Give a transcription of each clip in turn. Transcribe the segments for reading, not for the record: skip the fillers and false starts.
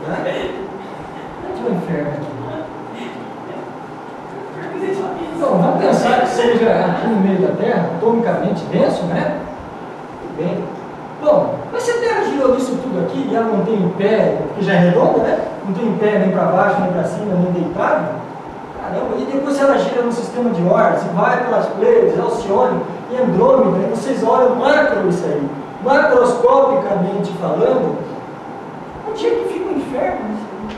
Né? Onde é o inferno aqui? Então, vamos pensar que seja aqui no meio da Terra, atomicamente denso, né? Tudo bem. Bom, mas se a Terra girou isso tudo aqui e ela não tem em pé, porque já é redonda, né? Não tem em pé nem para baixo, nem para cima, nem deitado. Caramba, e depois se ela gira no sistema de Oort, se vai pelas Pleiades, Alcione e Andrômeda, e vocês olham macro isso aí, macroscopicamente falando, onde é que fica o inferno isso aí?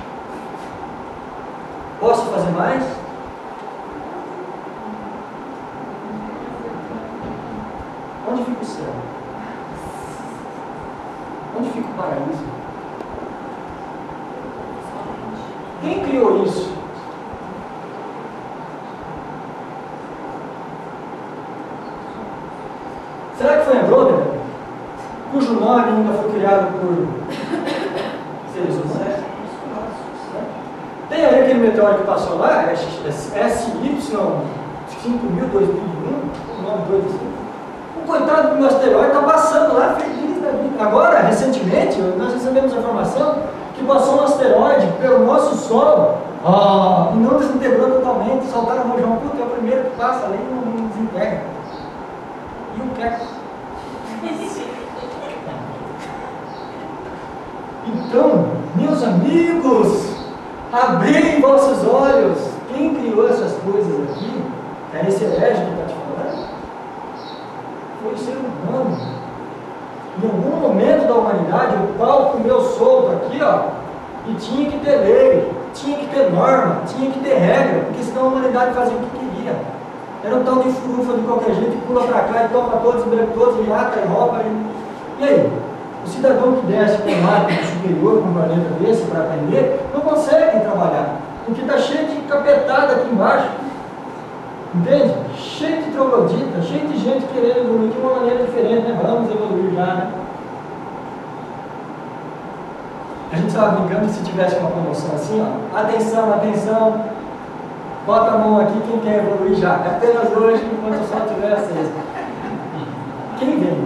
Posso fazer mais? Onde fica o céu? Onde fica o paraíso? Quem criou isso? Será que foi Andrômeda? Cujo nome ainda foi criado por seres humanos? Tem aí aquele meteoro que passou lá, SY 5000, 2001, um nome doido assim. O coitado do meu asteroide está passando lá feliz da vida. Agora, recentemente, nós recebemos a informação que passou um asteroide pelo nosso Sol e não desintegrou totalmente. Soltaram a mão de um puto, é o primeiro que passa ali e não desintegra. E o Keco? Então, meus amigos, abri vossos olhos. Quem criou essas coisas aqui? É esse herege que está te falando? Foi o ser humano. Em algum momento da humanidade, o pau comeu solto aqui, e tinha que ter lei, tinha que ter norma, tinha que ter regra, porque senão a humanidade fazia o que queria. Era um tal de furufa de qualquer jeito, e pula pra cá, e toma todos, e bebe todos, e mata, e rouba. E aí? O cidadão que desce com um máquina superior, com um planeta desse, para aprender, não consegue trabalhar, porque está cheio de capetada aqui embaixo. Entende? Cheio de troglodita, cheio de gente querendo evoluir de uma maneira diferente, né? Vamos evoluir já, né? A gente estava brincando que se tivesse uma promoção assim, atenção, atenção, bota a mão aqui quem quer evoluir já. É apenas hoje, enquanto o sol estiver aceso. Quem vem?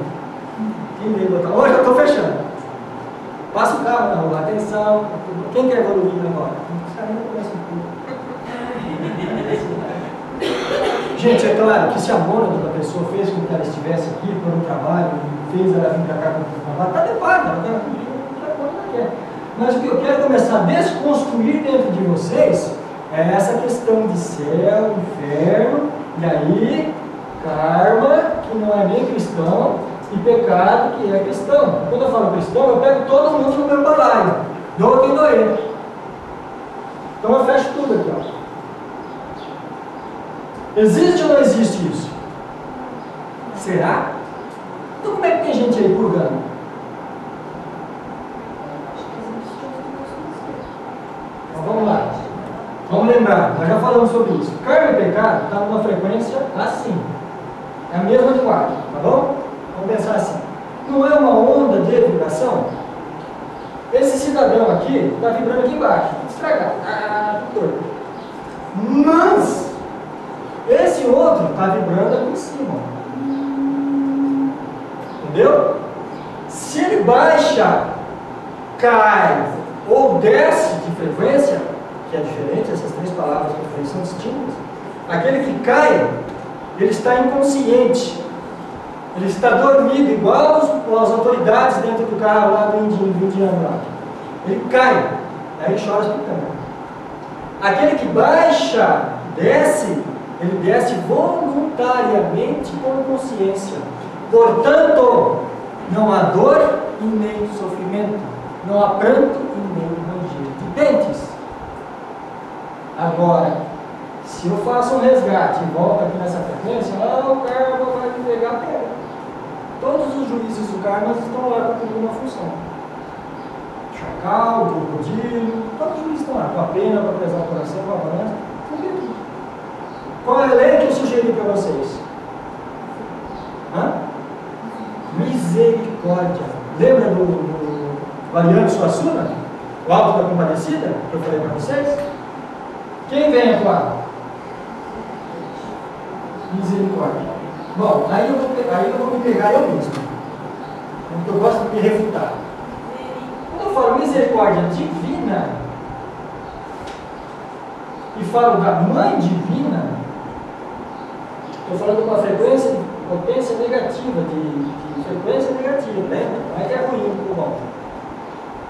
Quem vem botar? Hoje eu estou fechando. Passa o carro na rua, atenção, quem quer evoluir agora? Os caras não conhecem tudo. Gente, é claro que se a mônada da pessoa fez com que ela estivesse aqui por um trabalho, fez ela vir para cá para um trabalho, está adequada, ela quer cumprir o que a mônada quer. Mas o que eu quero começar a desconstruir dentro de vocês é essa questão de céu, inferno, e aí, karma, que não é nem cristão, e pecado, que é cristão. Quando eu falo cristão, eu pego todo mundo no meu balaio, dou quem doer. Então eu fecho tudo aqui, Existe ou não existe isso? Será? Então como é que tem gente aí purgando? Então vamos lá. Vamos lembrar, nós já falamos sobre isso. Karma e pecado está numa frequência assim. É a mesma linguagem, tá bom? Vamos pensar assim. Não é uma onda de vibração? Esse cidadão aqui está vibrando aqui embaixo, estragado, tudo torto. Mas esse outro está vibrando aqui em cima. Entendeu? Se ele baixa, cai ou desce de frequência, que é diferente, essas três palavras que são distintas, aquele que cai, ele está inconsciente. Ele está dormido, igual as autoridades dentro do carro lá do indiano lá. Ele cai, aí chora explicando. Aquele que baixa, desce, ele desce voluntariamente com consciência. Portanto, não há dor e nem sofrimento, não há pranto e nem ranger de dentes. Agora, se eu faço um resgate e volto aqui nessa frequência, o karma vai me pegar, pega. Todos os juízes do karma estão lá para cumprir uma função. Chacal, crocodilo, todos os juízes estão lá, com a pena, para pesar o coração, com a balança, cumprir tudo. Qual é a lei que eu sugeri para vocês? Misericórdia. Lembra do Variante Suassuna? O Alto da Compadecida, que eu falei para vocês? Quem vem atuar? Misericórdia. Bom, aí eu vou me pegar eu mesmo. Porque eu gosto de me refutar. Quando eu eu falo misericórdia divina e falo da mãe divina, estou falando de uma frequência de potência negativa, de frequência negativa, né? Não é que é ruim pro bom.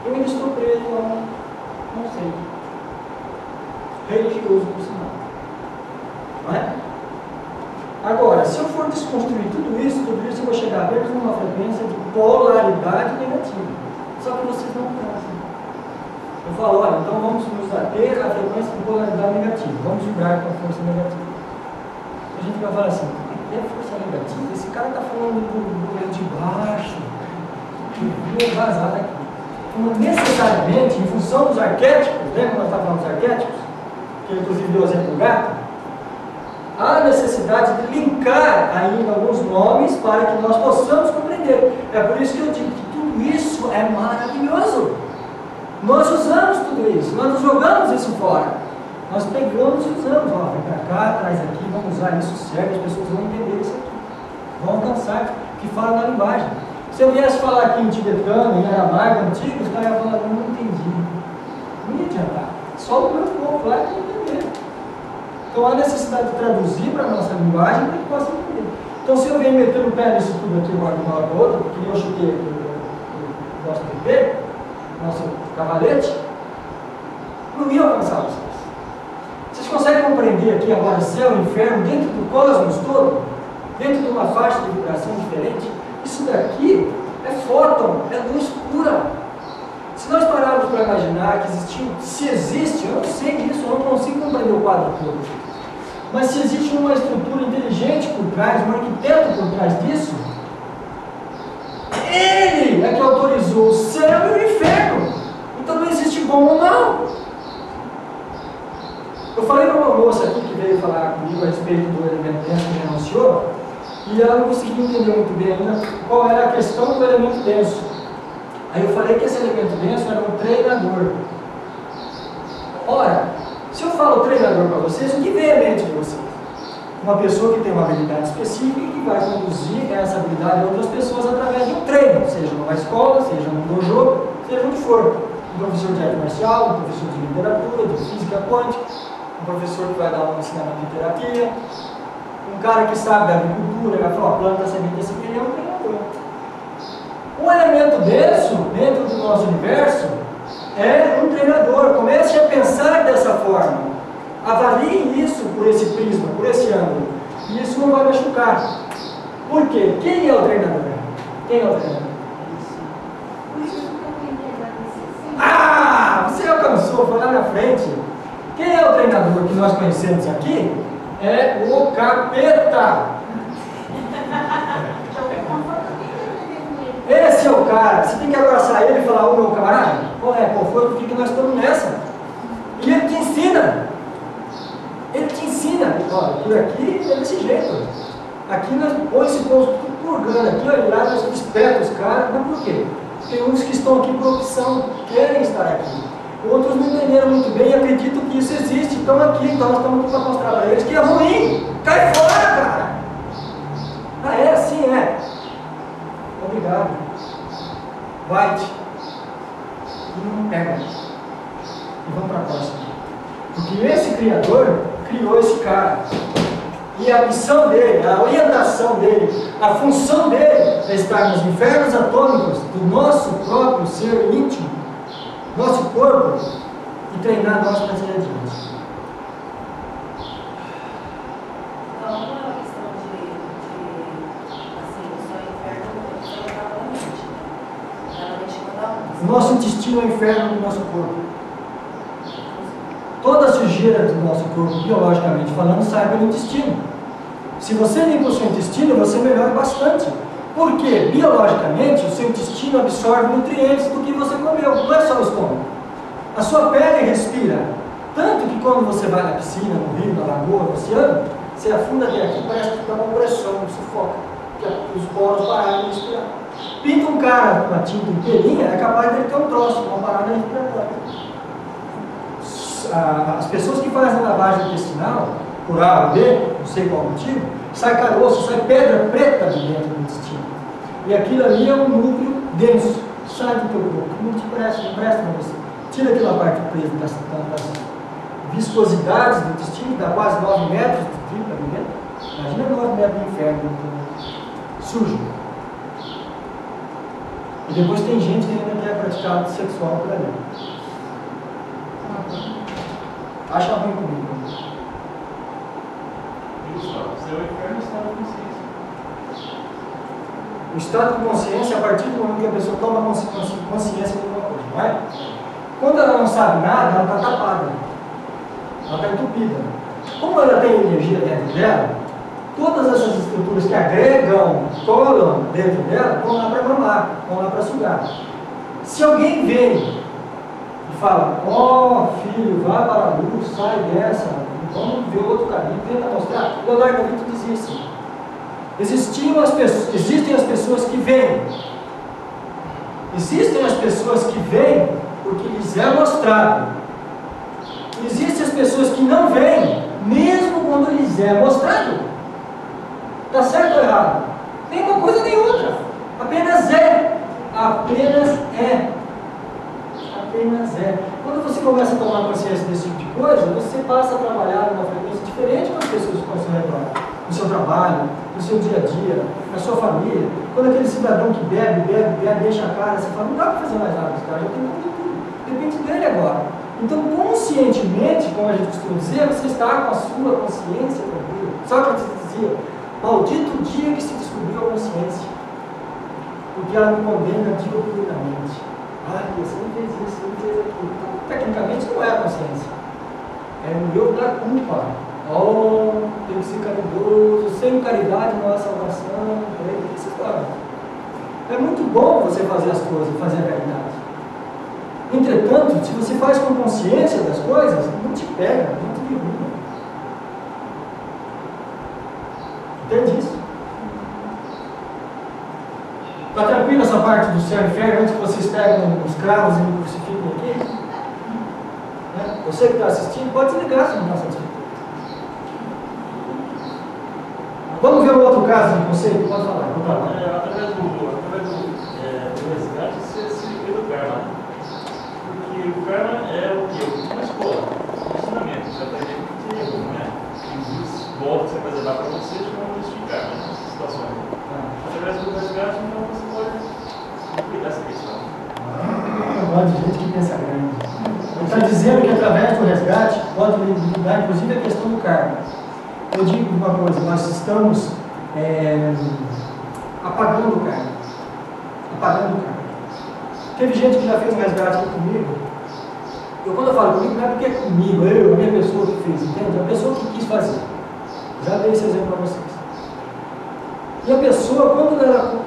Eu ainda estou preso a um conceito religioso, por sinal. Não é? Agora, se eu for desconstruir tudo isso eu vou chegar apenas numa frequência de polaridade negativa. Só que vocês não pensam. Eu falo, olha, então vamos nos ater à frequência de polaridade negativa. Vamos vibrar com a força negativa. A gente vai falar assim, é força negativa? Esse cara está falando do de baixo. Vou vazar daqui. Então, necessariamente, em função dos arquétipos, lembra quando nós estávamos falando dos arquétipos? Que eu, inclusive, deu o exemplo do gato. Há necessidade de linkar ainda alguns nomes para que nós possamos compreender. É por isso que eu digo que tudo isso é maravilhoso. Nós usamos tudo isso, nós jogamos isso fora. Nós pegamos e usamos, ó, vem para cá, traz aqui, vamos usar isso certo, as pessoas vão entender isso aqui. Vão alcançar o que fala na linguagem. Se eu viesse falar aqui em tibetano, em aramaico antigo, os caras iam falar, eu não entendi. Não ia adiantar. Só o meu povo lá que entender. Então há necessidade de traduzir para a nossa linguagem para que possa entender. Então se eu venho metendo o pé nisso tudo aqui uma hora para outra, porque eu chutei o nosso bebê, nosso cavalete, não ia alcançar vocês. Vocês conseguem compreender aqui agora céu e inferno dentro do cosmos todo? Dentro de uma faixa de vibração diferente? Isso daqui é fóton, é luz pura. Se nós pararmos para imaginar que existe, se existe, eu não sei disso, eu não consigo compreender o quadro todo. Mas se existe uma estrutura inteligente por trás, um arquiteto por trás disso, ele é que autorizou o céu e o inferno. Então não existe bom ou mal. Eu falei para uma moça aqui que veio falar comigo a respeito do elemento denso que renunciou, e ela não conseguiu entender muito bem ainda qual era a questão do elemento denso. Aí eu falei que esse elemento denso era um treinador. Ora, se eu falo treinador para vocês, o que vem à mente de vocês? Uma pessoa que tem uma habilidade específica e que vai conduzir essa habilidade a outras pessoas através de um treino, seja numa escola, seja num dojo, seja onde for. Um professor de arte marcial, um professor de literatura, de física quântica, um professor que vai dar um ensinamento de terapia, um cara que sabe da agricultura, vai falar, planta a semente desse aqui, ele é um treinador. Um elemento denso, dentro do nosso universo, é um treinador. Comece a pensar dessa forma. Avalie isso por esse prisma, por esse ângulo. E isso não vai machucar. Por quê? Quem é o treinador? Quem é o treinador? Ah! Você alcançou, foi lá na frente. Quem é o treinador que nós conhecemos aqui? É o capeta. Esse é o cara. Você tem que abraçar ele e falar, ô meu camarada, qual foi? Por que nós estamos nessa? E ele te ensina. Ele te ensina. Olha, por aqui é desse jeito. Aqui nós põe esse povo tudo purgando aqui, olha lá, nós despertamos os caras. Mas por quê? Tem uns que estão aqui por opção, querem estar aqui. Outros não entenderam muito bem e acreditam que isso existe, estão aqui, então nós estamos aqui para mostrar para eles que é ruim. Cai fora, cara! Ah, é assim, é. Obrigado. Vai-te. E não pega. E vamos para a próxima. Porque esse Criador criou esse cara. E a missão dele, a orientação dele, a função dele é estar nos infernos atômicos do nosso próprio ser íntimo, nosso corpo, e treinar nós para ser adiante. Então, não é uma questão de assim, o seu inferno está na mente. Está na mente de cada um. O nosso intestino é o inferno do nosso corpo. Toda a sujeira do nosso corpo, biologicamente falando, sai pelo intestino. Se você limpa o seu intestino, você melhora bastante. Porque, biologicamente, o seu intestino absorve nutrientes do que você comeu. Não é só o estômago. A sua pele respira. Tanto que quando você vai na piscina, no rio, na lagoa, no oceano, você afunda até aqui, parece que dá uma pressão, sufoca. Porque os poros pararam de respirar. Pinta um cara com uma tinta inteirinha, é capaz de ele ter um troço, uma parada respiratória. As pessoas que fazem lavagem intestinal, por A ou B, não sei qual motivo, sai caroço, sai pedra preta de dentro do intestino. E aquilo ali é um núcleo denso, sai do teu corpo, não te presta, não presta para você. Tira aquela parte presa das viscosidades do intestino, dá quase 9 metros de tripa ali dentro. Imagina 9 metros de inferno, sujo. E depois tem gente que ainda quer praticar ato sexual por ali. Acha ruim comigo. Seu inferno está na consciência. O estado de consciência, a partir do momento que a pessoa toma consciência de alguma coisa, não é? Quando ela não sabe nada, ela está tapada. Ela está entupida. Como ela tem energia dentro dela, todas essas estruturas que agregam, colam dentro dela, vão lá para mamar, vão lá para sugar. Se alguém vem e fala, ó filho, vá para a luz, sai dessa, vamos ver outro caminho, tenta mostrar. O Leonardo da Vinci dizia assim, existem as pessoas que vêm. Existem as pessoas que vêm porque lhes é mostrado. Existem as pessoas que não vêm, mesmo quando lhes é mostrado. Está certo ou errado? Nem uma coisa nem outra. Apenas é. Apenas é. Apenas é. Quando você começa a tomar consciência desse tipo de coisa, você passa a trabalhar numa frequência diferente com as pessoas que estão ao seu redor. No seu trabalho, no seu dia a dia, na sua família. Quando aquele cidadão que bebe, deixa a cara, você fala, não dá para fazer mais nada com esse cara, já tem tudo. Depende dele agora. Então, conscientemente, como a gente costuma dizer, você está com a sua consciência tranquila. Sócrates dizia, maldito o dia que se descobriu a consciência, porque ela me condena diuturnamente. Ah, você não fez isso, você não fez aquilo. Então, tecnicamente, não é a consciência. É o eu da culpa. Oh, tem que ser caridoso, sem caridade não há salvação. Tem que ser claro. É muito bom você fazer as coisas, fazer a caridade. Entretanto, se você faz com consciência das coisas, não te pega, não te derruba. Entende isso? Está tranquilo essa parte do céu e inferno antes que vocês pegam os cravos e me crucifiquem aqui? Né? Você que está assistindo, pode se ligar se não está assistindo. Vamos ver um outro caso de conceito? Pode falar. Através do resgate, você se livra do karma. Porque o karma é o que? Uma escola, um ensinamento. Você aprende que erro, não é? E os voltas que você vai levar para você vão justificar nessas situações. Através do resgate, então você pode cuidar dessa questão. Um monte de gente que pensa grande. Ele está dizendo que através do resgate pode mudar inclusive a questão do karma. Eu digo uma coisa, nós estamos apagando o karma. Apagando o karma. Teve gente que já fez um resgate aqui comigo. Quando eu falo comigo, não é porque é comigo, a minha pessoa que fez, entende? A pessoa que quis fazer. Já dei esse exemplo para vocês. E a pessoa,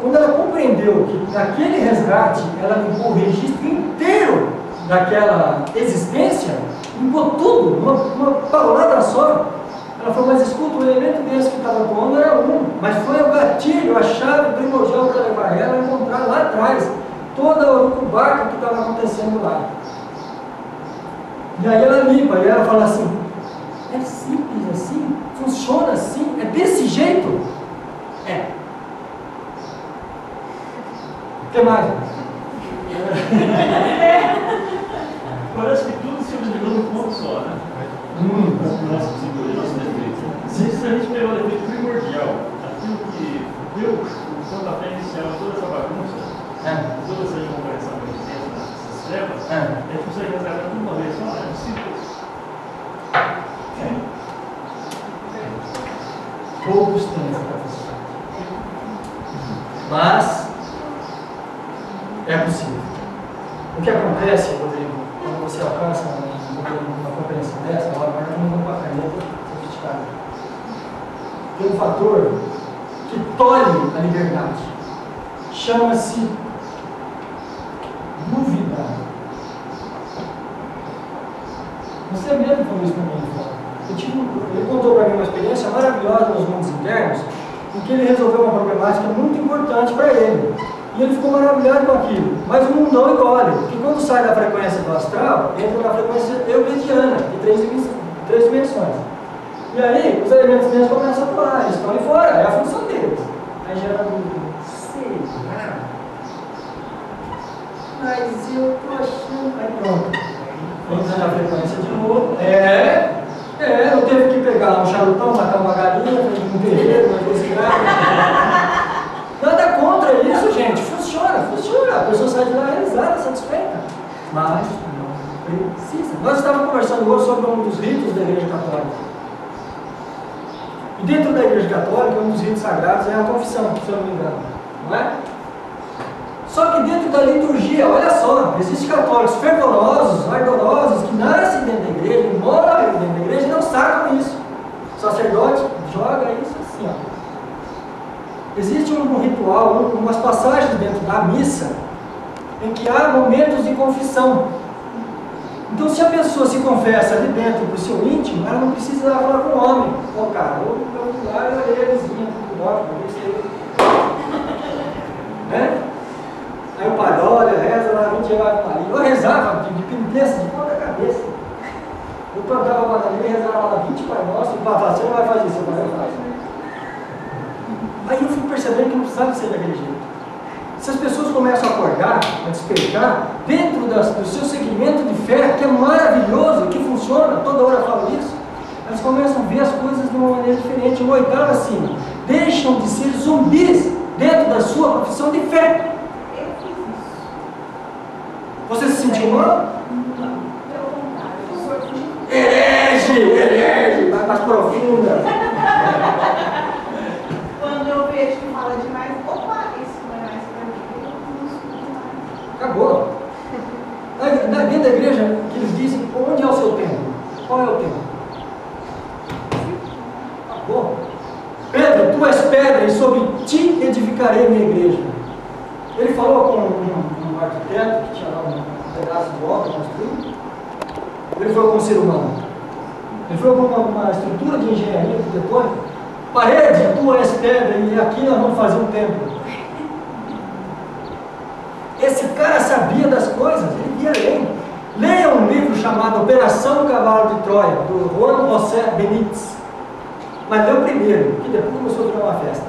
quando ela compreendeu que naquele resgate ela limpou o registro inteiro daquela existência, limpou tudo, uma paulada só, ela falou, mas escuta, o elemento desse que estava atuando era mas foi o gatilho, a chave primordial para levar ela a encontrar lá atrás todo o barco que estava acontecendo lá. E aí ela limpa, e ela fala assim, é simples assim? Funciona assim? É desse jeito? É. O que mais? Parece que tudo se originou num ponto só, né? Nosso defeito. Se a gente pegar o defeito primordial, aquilo que deu o pontapé inicial de toda essa bagunça, toda essa incompreensão que a gente tem nessas trevas, a gente consegue resgatar tudo uma vez só, é simples. Poucos têm essa capacidade. Mas é possível. O que acontece, Rodrigo, quando você alcança uma compreensão dessa, agora não vou com a caneta sofisticada. Tem um fator que tolhe a liberdade. Chama-se dúvida. Você mesmo falou isso para mim. Ele contou para mim uma experiência maravilhosa nos mundos internos, em que ele resolveu uma problemática muito importante para ele. E ele ficou maravilhado com aquilo. Mas o mundão engole, porque quando sai da frequência do astral, entra na frequência euclidiana, de três dimensões. E aí, os elementos deles começam a atuar, eles estão ali fora, é a função deles. Aí gera dúvida. Será? Mas eu estou achando mas não precisa. Nós estávamos conversando hoje sobre um dos ritos da Igreja Católica. E dentro da Igreja Católica, um dos ritos sagrados é a confissão, se eu não me engano, não é? Só que dentro da liturgia, olha só, existem católicos fervorosos, ardorosos, que nascem dentro da igreja, moram dentro da igreja e não sacam isso. O sacerdote joga isso assim, ó. Existe um ritual, umas passagens dentro da missa, em que há momentos de confissão. Então, se a pessoa se confessa ali dentro do seu íntimo, ela não precisa ir lá falar com o homem. Ô, cara, eu vou lá e olhei a vizinha, tudo ótimo, ver se eu... Né? Aí o padre, olha, reza lá, 20 reais para ali. Eu rezava de penitência de ponta cabeça. Eu plantava a bananeira e rezava lá 20 Pai Nosso, e o padre falava, você não vai fazer isso, eu faço. Aí eu fui percebendo que não precisava ser daquele jeito. Se as pessoas começam a acordar, a despertar, dentro do seu segmento de fé, que é maravilhoso, que funciona, toda hora eu falo isso, elas começam a ver as coisas de uma maneira diferente. O oitavo assim, deixam de ser zumbis dentro da sua profissão de fé. Você se sentiu mal? Herege, vai mais profunda. Quando eu vejo que fala demais, opa, isso não é mais para mim, eu não escuto mais. Acabou. Dentro da igreja, que eles dizem, onde é o seu templo? Qual é o templo? Acabou. Pedro, tu és pedra e sobre ti edificarei a minha igreja. Ele falou com um arquiteto que tinha lá um pedaço de obra construído. Ele falou com um ser humano. Ele falou com uma estrutura de engenharia arquitetônica. Parede, tu és pedra e aqui nós vamos fazer um templo. Esse cara sabia das coisas, ele ia além. Leia um livro chamado Operação Cavalo de Troia, do Juan José Benítez. Mas leu primeiro, que depois começou a virar uma festa.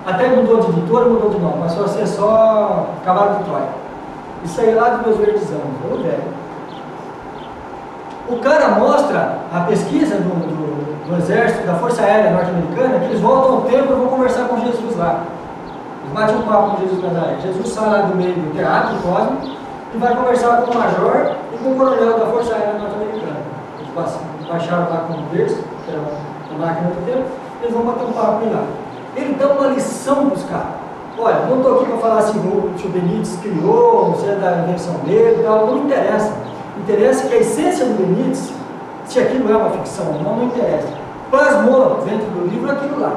Até mudou de editora, mudou de nome, mas foi ser só Cavalo de Troia. Isso aí lá dos meus verdes anos, eu velho. O cara mostra a pesquisa do exército, da Força Aérea Norte-Americana, que eles voltam ao templo e vão conversar com Jesus lá. Eles batem um papo com Jesus Nazaré. Jesus sai lá do meio do teatro, do cosmo, e vai conversar com o major e com o coronel da Força Aérea Norte-Americana. Eles baixaram lá com o berço, que era uma máquina do tempo, eles vão bater um papo lá. Ele dá uma lição para os caras. Olha, não estou aqui para falar se o Benítez criou, se é da invenção dele e tal, não me interessa. Interessa que a essência do Benítez, se aquilo é uma ficção ou não, não interessa. Plasmou dentro do livro aquilo lá.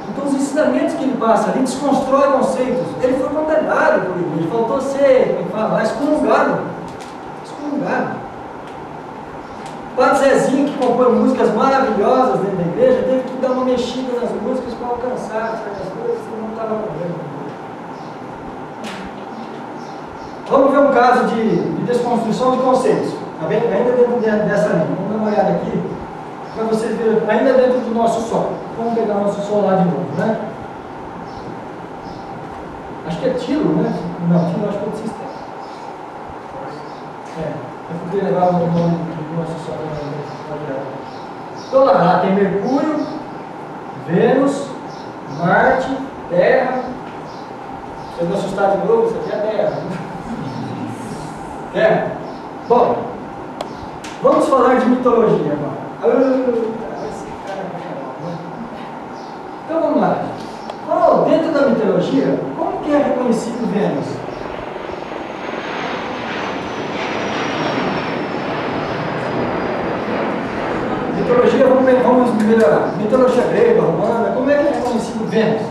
Então os ensinamentos que ele passa ali desconstrói conceitos. Ele foi condenado por ele, ele faltou ser, como fala, excomungado. Excomungado. O Padre Zezinho, que compõe músicas maravilhosas dentro da igreja, teve que dar uma mexida nas músicas para alcançar certas coisas que não estava morrendo. Vamos ver um caso de desconstrução de conceitos, tá bem? Ainda dentro dessa linha. Vamos dar uma olhada aqui, para vocês verem, ainda dentro do nosso sol. Vamos pegar o nosso sol lá de novo, né? Acho que é Tilo, né? Não, Tilo acho que é do sistema. Eu poderia levar o nome do nosso sol. Então lá tem Mercúrio, Vênus, Marte, Terra. Vocês vão assustar de novo? Isso aqui é a Terra. Bom, vamos falar de mitologia agora. Então vamos lá. Dentro da mitologia, como que é reconhecido Vênus? Mitologia, vamos melhorar. Mitologia grega, romana, como é que é reconhecido Vênus?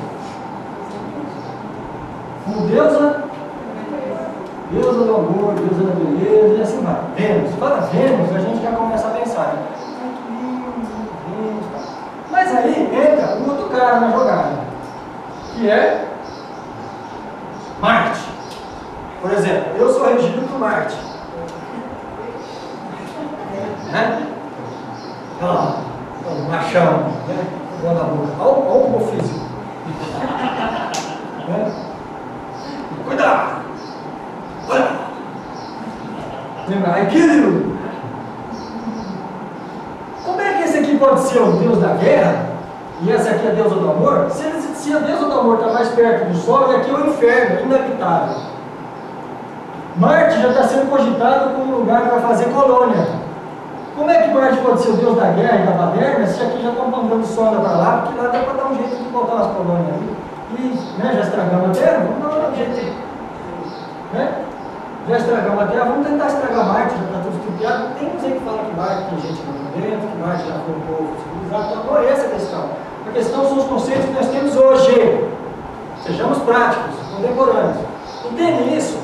Como deusa do amor, deusa da beleza, e assim vai. Vênus. Fala Vênus, a gente já começa a pensar, né? Que lindo, Vênus, tá. Mas aí entra um outro cara na jogada, que é Marte. Por exemplo, eu sou regido por Marte. Né? Olha lá, o machão, né? Olha a boca. Olha o físico. Né? Cuidado! Olha! Lembra? Aquilo! Como é que esse aqui pode ser o deus da guerra e essa aqui é a deusa do amor? Se a deusa do amor está mais perto do sol, e aqui é o inferno, inabitável. Marte já está sendo cogitado como um lugar para fazer colônia. Como é que Marte pode ser o deus da guerra e da baderna se aqui já estão mandando sonda para lá, porque lá dá para dar um jeito de botar umas colônias ali. E já estragamos a Terra, vamos dar um jeito. Já estragamos a Terra, vamos tentar estragar Marte, já está tudo estupiado. Tem gente que fala que Marte tem gente lá dentro, que Marte já foi um povo civilizado. Então não é essa a questão. A questão são os conceitos que nós temos hoje. Sejamos práticos, contemporâneos. Entende isso?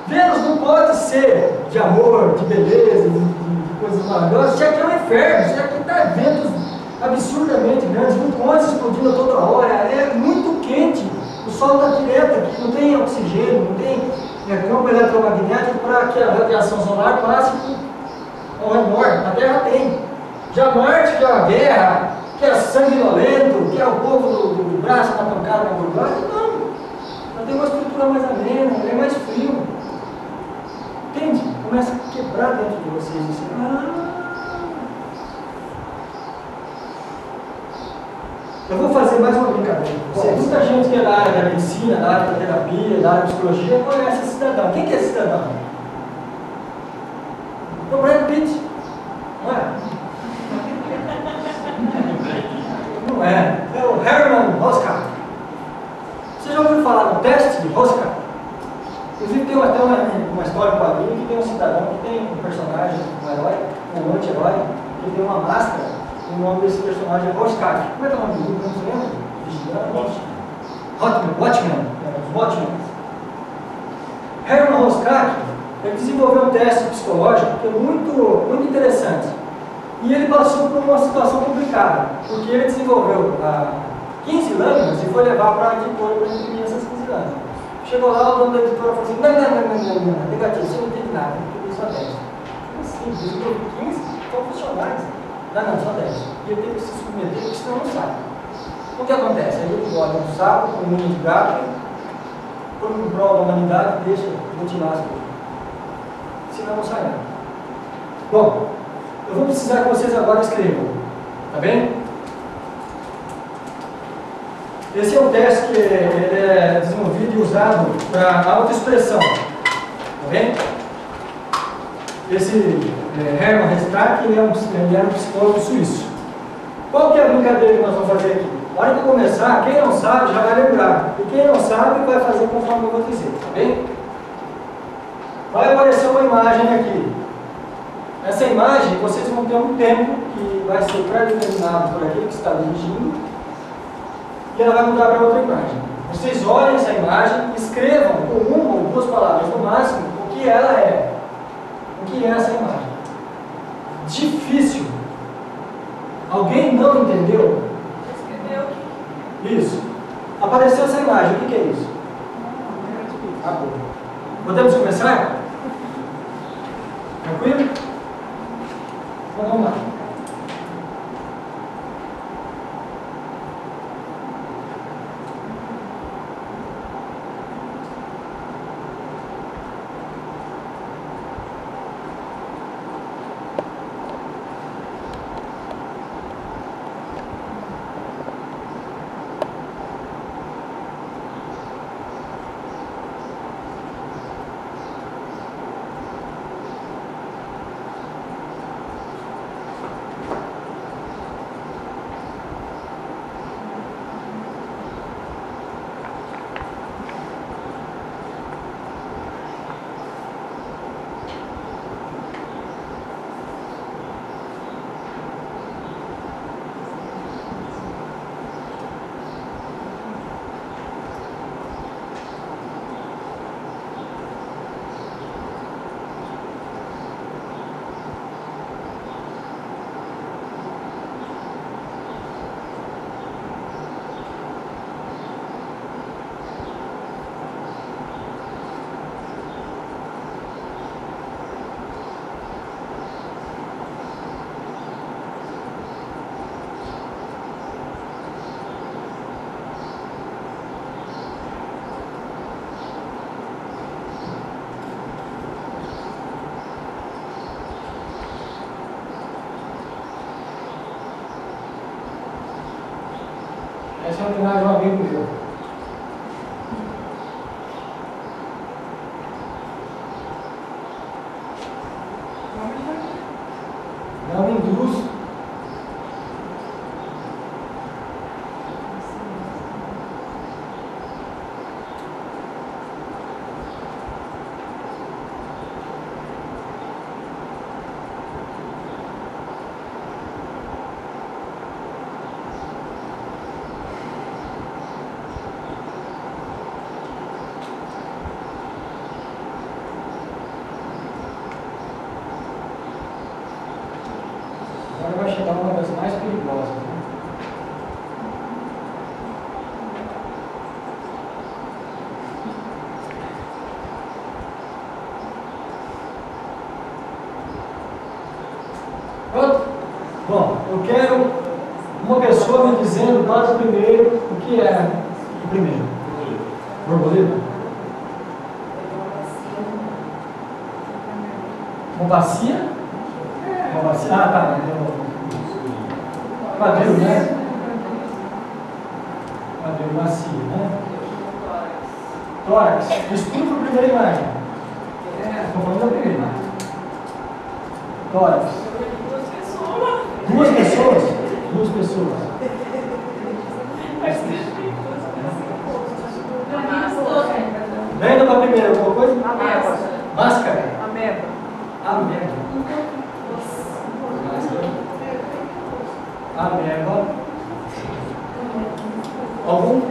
Vênus não pode ser de amor, de beleza, de coisas maravilhosas. Já que é um inferno, já que está eventos absurdamente grandes, vulcões explodindo a toda hora, é muito quente, o sol está direto aqui, não tem oxigênio, não tem campo eletromagnético para que a radiação solar passe ao redor. A Terra tem. Já Marte, que é a guerra, que é sanguinolento, que é o povo do braço na pancada, na burlada, não. Ela tem uma estrutura mais amena, ela é mais frio. Entende? Começa a quebrar dentro de vocês. Eu vou fazer mais uma brincadeira. Muita gente que é da área da medicina, da área da terapia, da área da psicologia, conhece esse cidadão. Quem que é esse cidadão? É o Brad Pitt. Não é? Não é. É o Herman Hoskat. Você já ouviu falar do teste de Hoskat? Inclusive tem até uma história para mim que tem um cidadão que tem um personagem, um herói, um anti-herói, que tem uma máscara. O nome desse personagem é Hoskat. Como é que é o nome do grupo? Não se lembra? Watchmen. Herman Hoskat, ele desenvolveu um teste psicológico que é muito interessante. E ele passou por uma situação complicada, porque ele desenvolveu 15 lâminas e foi levar para a editora para imprimir essas 15 lâminas. Chegou lá, o dono da editora falou assim: não, negativo, você não entende nada, eu tenho só 10. Assim, desenvolveu 15, estão funcionais. Não, só 10. E ele teve que se submeter, porque senão não sai. O que acontece? Aí ele bota um saco com unha de gato, por um prol da humanidade, deixa mutilar as coisas. Senão não sai nada. Bom, eu vou precisar que vocês agora escrevam. Tá bem? Esse é um teste que ele é desenvolvido e usado para autoexpressão. Tá bem? Esse Hermann Hoskat, ele era um psicólogo suíço. Qual que é a brincadeira que nós vamos fazer aqui? Na hora que começar, quem não sabe já vai lembrar. E quem não sabe vai fazer conforme eu vou dizer, tá bem? Vai aparecer uma imagem aqui. Essa imagem, vocês vão ter um tempo que vai ser pré-determinado por aquele que está dirigindo, e ela vai mudar para outra imagem. Vocês olhem essa imagem, escrevam com uma ou duas palavras no máximo o que ela é. O que é essa imagem? Difícil. Alguém não entendeu? Isso. Apareceu essa imagem. O que é isso? Acabou. Podemos começar? Tranquilo? Então vamos lá. Essa é uma imagem de um amigo meu. não induz. Agora vai chegar uma das mais perigosas. Né? Pronto? Bom, eu quero uma pessoa me dizendo para o primeiro o que é o primeiro. Borboleta? Uma bacia? Uma bacia? Ah, tá. Quadril, né? Quadril, macia, né? Tórax. Estudo a primeira imagem. Estou falando da primeira imagem. Tórax. Duas pessoas? Duas pessoas. Lembra da primeira alguma coisa? Ameba. Máscara? Ameba. Ameba. Ameba. Algum?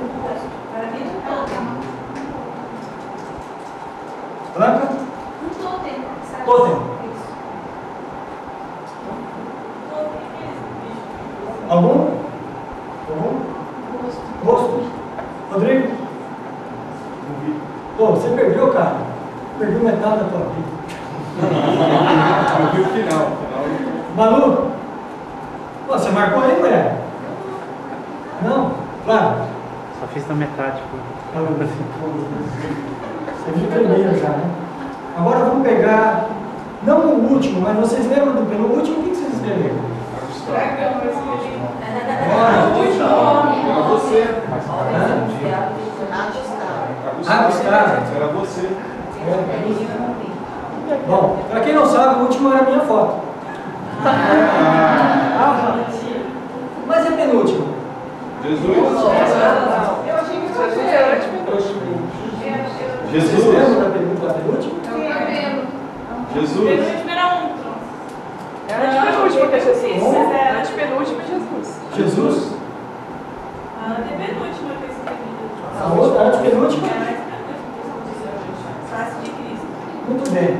Branca? Totem. Algum? Algum? Rosto? Rodrigo? Pô, você perdeu, cara. Perdeu metade da tua vida. Eu vi o final. Manu? Pô, você marcou aí, mulher? Não? Claro. Só fiz na metade. Você viu primeiro já, né? Agora vamos pegar, não o último, mas vocês lembram do penúltimo? O que vocês escreveram? Era você. Abstrato. Era você. Bom, para quem não sabe, o último era a minha foto. Mas é penúltimo. Jesus. Eu achei que você era Vocês lembram da penúltima? Jesus. É antepenúltima que é Jesus. É antepenúltima é Jesus. Jesus? A antepenúltima que esse período. A outra, a antepenúltima? Face de Cristo. Muito bem.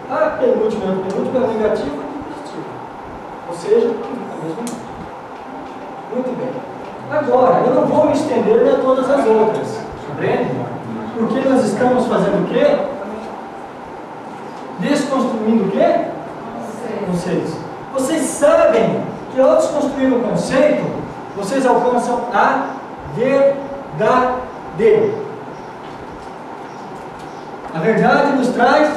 A penúltima e a antepenúltima é negativa e positiva. Ou seja, a mesma coisa. Muito bem. Agora, eu não vou me estender a todas as outras. Compreende? Porque nós estamos fazendo o quê? Desconstruindo o quê? Conceitos. Vocês sabem que ao desconstruir um conceito, vocês alcançam a verdade. A verdade nos traz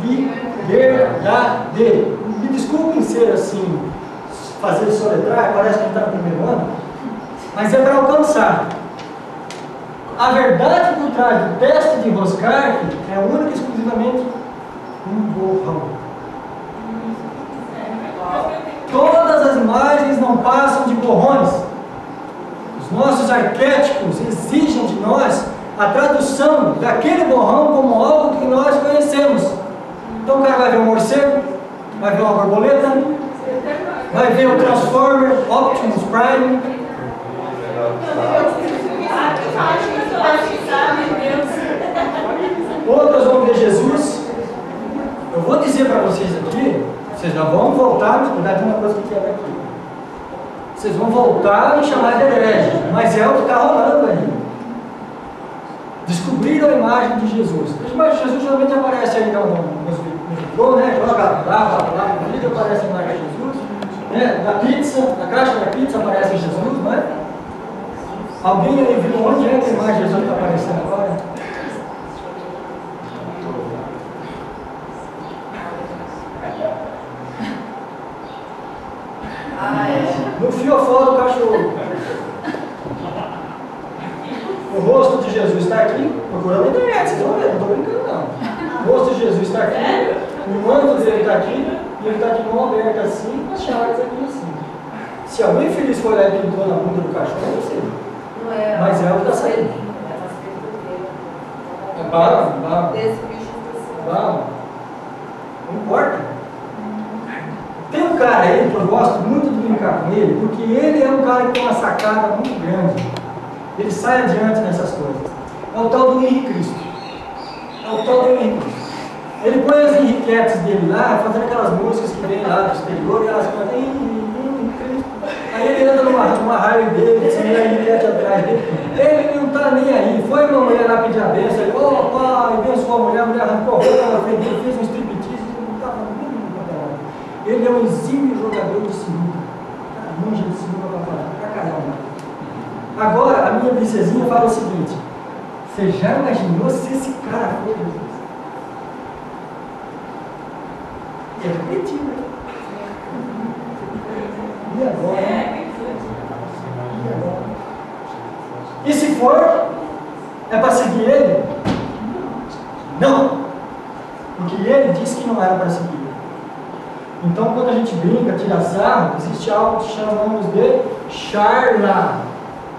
liberdade. Me desculpem ser assim, fazer soletrar, parece que a gente está no primeiro ano, mas é para alcançar. A verdade por trás do teste de Roscark é única e exclusivamente um borrão. Todas as imagens não passam de borrões. Os nossos arquétipos exigem de nós a tradução daquele borrão como algo que nós conhecemos. Então o cara vai ver um morcego, vai ver uma borboleta, vai ver o Transformer Optimus Prime. Outras vão ver Jesus. Eu vou dizer para vocês aqui, vocês já vão voltar, mas cuidado de uma coisa que quebra aqui. Vocês vão voltar e me chamar de herege, mas é o que está rolando aí. Descobriram a imagem de Jesus. A imagem de Jesus geralmente aparece aí no vídeo, né? Joga lá, no vídeo aparece a imagem de Jesus. Né? Na pizza, na caixa da pizza aparece Jesus, não é? Alguém aí viu onde é que a imagem de Jesus está aparecendo agora? No fiofó do cachorro. O rosto de Jesus está aqui. Procurando na internet, vocês vão ver, não estou brincando não. O rosto de Jesus está aqui. O manto dele está aqui, e ele está de mão aberta assim, com as chaves aqui assim. Se alguém feliz for lá e pintou na bunda do cachorro, eu sei. Não é. Mas é o que está saindo. É bala. Desse bicho especial. Bala. Não importa. Tem um cara aí que eu gosto muito de brincar com ele, porque ele é um cara que tem uma sacada muito grande. Ele sai adiante nessas coisas. É o tal do Henrique Cristo. É o tal do Henrique Cristo. Ele põe as Henriquetes dele lá, fazendo aquelas músicas que vem lá do exterior, e elas cantam Henrique Cristo. Aí ele anda numa raio dele, sem a Henriquete atrás dele. Ele não está nem aí. Foi uma mulher lá pedir a benção, ele, ô pai, abençoou a mulher arrancou a roupa na frente dele, fez um striptease, ele não estava nem nada. Ele é um exímio jogador de sinuca. Manja de sinuca pra caramba. Agora, a minha princesinha fala o seguinte: você já imaginou se esse cara for Jesus? É repetido, né? E agora? E agora? E se for, é para seguir ele? Não! Porque ele disse que não era para seguir ele. Então, quando a gente brinca, tira sarro, existe algo que chamamos de charla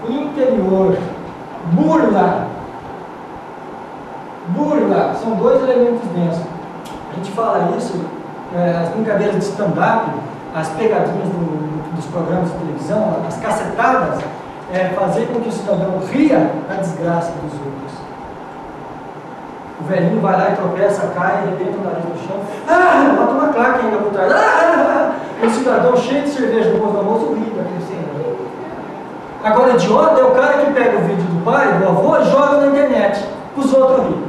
interior, burla. Burla, são dois elementos densos. A gente fala isso, as brincadeiras de stand-up, as pegadinhas dos programas de televisão, as cacetadas, fazer com que o cidadão ria da desgraça dos outros. O velhinho vai lá e tropeça, cai, arrebenta o nariz no chão. Bota uma claque ainda por trás. O cidadão cheio de cerveja depois do almoço ri daquele cenário. Agora, idiota é o cara que pega o vídeo do pai, do avô, e joga na internet. Os outros riem.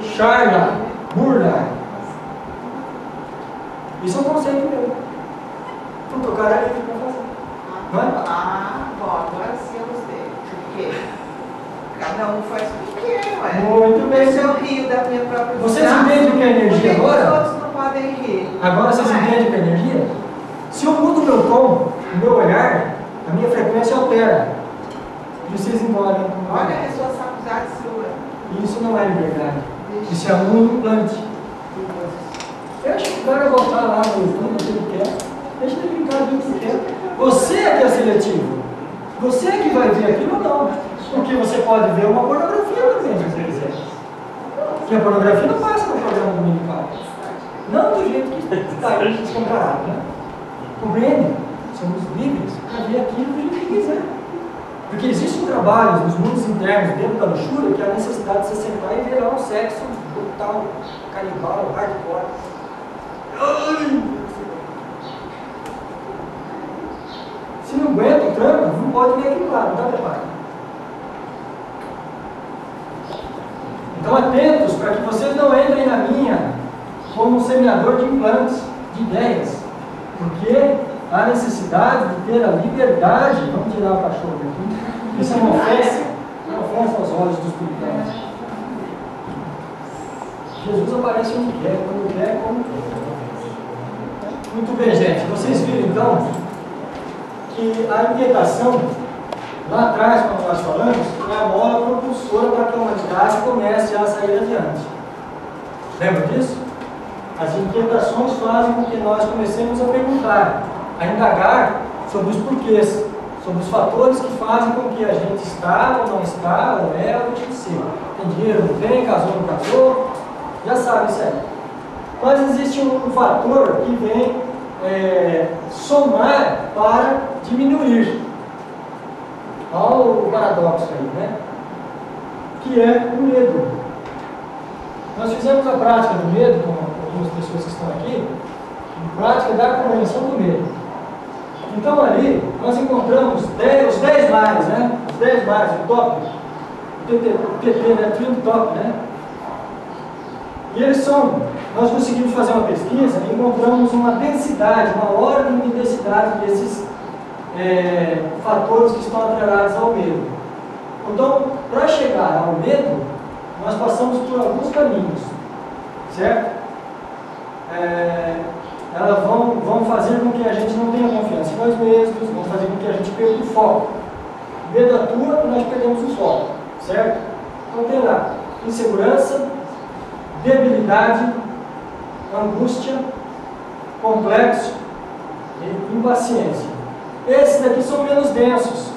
Charla, burla. Isso é um conceito meu. Então, o cara é livre para fazer. Não é? Bom, agora sim eu gostei. Porque cada um faz o que quer, ué. Muito bem. Se eu rio da minha própria Vocês entendem o que é energia por que agora? os outros não podem rir? Agora vocês entendem o que é energia? Se eu mudo o meu tom, o meu olhar, a minha frequência altera. E vocês embora. Olha a responsabilidade sua. Isso não é liberdade. Isso é um implante. Eu acho que o cara voltar lá no YouTube, que ele quer, deixa ele brincar do que ele quer. Você é que é seletivo. Você é que vai ver aquilo ou não. Porque você pode ver uma pornografia também, se você quiser. Porque a pornografia não passa no programa dominical. Não do jeito que está aí descomparado, né? Compreende? Somos livres para ver aquilo do jeito que quiser. Porque existe um trabalho nos mundos internos, dentro da luxúria, que é a necessidade de se sentar e ver lá um sexo brutal, canibal, hardcore. Se não aguenta o tranco, não pode ver aquilo lá, não está preparado. Então atentos para que vocês não entrem na minha como um semeador de implantes, de ideias. Porque há necessidade de ter a liberdade. Vamos tirar o cachorro daqui. Isso é uma ofensa aos olhos dos puritanos. Jesus aparece onde quer, quando quer, como quer. Muito bem, gente. Vocês viram então que a inquietação, lá atrás, quando nós falamos, é a mola propulsora para que a humanidade comece a sair adiante. Lembra disso? As inquietações fazem com que nós comecemos a perguntar, a indagar sobre os porquês, sobre os fatores que fazem com que a gente está ou não está, ou é ou deixa de ser. Tem dinheiro, não tem, casou, não casou, já sabe isso aí. Mas existe um fator que vem somar para diminuir. Olha o paradoxo aí, né? Que é o medo. Nós fizemos a prática do medo com algumas pessoas que estão aqui, a prática da compreensão do medo. Então ali nós encontramos os 10 mares, né? Os 10 mares, o top, o TT, né? Trend top, né? E eles nós conseguimos fazer uma pesquisa e encontramos uma densidade, uma ordem de densidade desses fatores que estão atrelados ao medo. Então, para chegar ao medo, nós passamos por alguns caminhos, certo? Elas vão fazer com que a gente não tenha confiança em nós mesmos, vão fazer com que a gente perca o foco. O medo atua e nós perdemos o foco, certo? Então tem lá, insegurança, debilidade, angústia, complexo e impaciência. Esses daqui são menos densos.